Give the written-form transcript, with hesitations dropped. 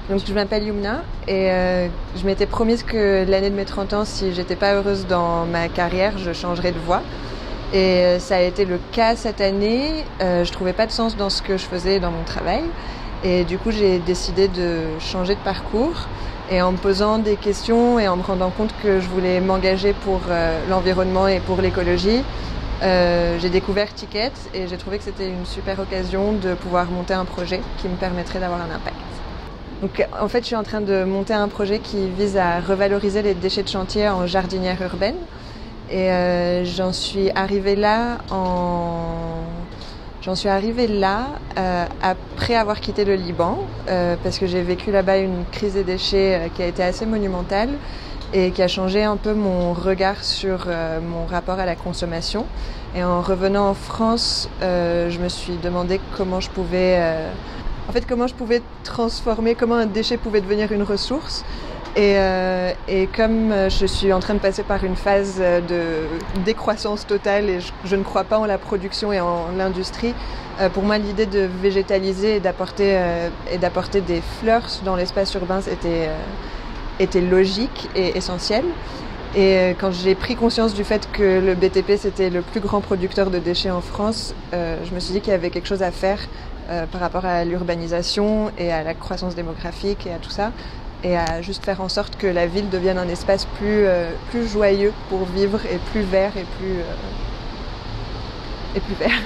Donc je m'appelle Yumna et je m'étais promise que l'année de mes 30 ans, si j'étais pas heureuse dans ma carrière, je changerais de voie. Et ça a été le cas cette année. Je trouvais pas de sens dans ce que je faisais dans mon travail. Et du coup, j'ai décidé de changer de parcours. Et en me posant des questions et en me rendant compte que je voulais m'engager pour l'environnement et pour l'écologie, j'ai découvert Ticket et j'ai trouvé que c'était une super occasion de pouvoir monter un projet qui me permettrait d'avoir un impact. Donc, en fait, je suis en train de monter un projet qui vise à revaloriser les déchets de chantier en jardinière urbaine. Et j'en suis arrivée là après avoir quitté le Liban, parce que j'ai vécu là-bas une crise des déchets qui a été assez monumentale et qui a changé un peu mon regard sur mon rapport à la consommation. Et en revenant en France, je me suis demandé comment je pouvais transformer, comment un déchet pouvait devenir une ressource. Et comme je suis en train de passer par une phase de décroissance totale et je ne crois pas en la production et en l'industrie, pour moi l'idée de végétaliser et d'apporter des fleurs dans l'espace urbain était logique et essentielle. Et quand j'ai pris conscience du fait que le BTP c'était le plus grand producteur de déchets en France, je me suis dit qu'il y avait quelque chose à faire par rapport à l'urbanisation et à la croissance démographique et à tout ça, et à juste faire en sorte que la ville devienne un espace plus joyeux pour vivre et plus vert et plus vert.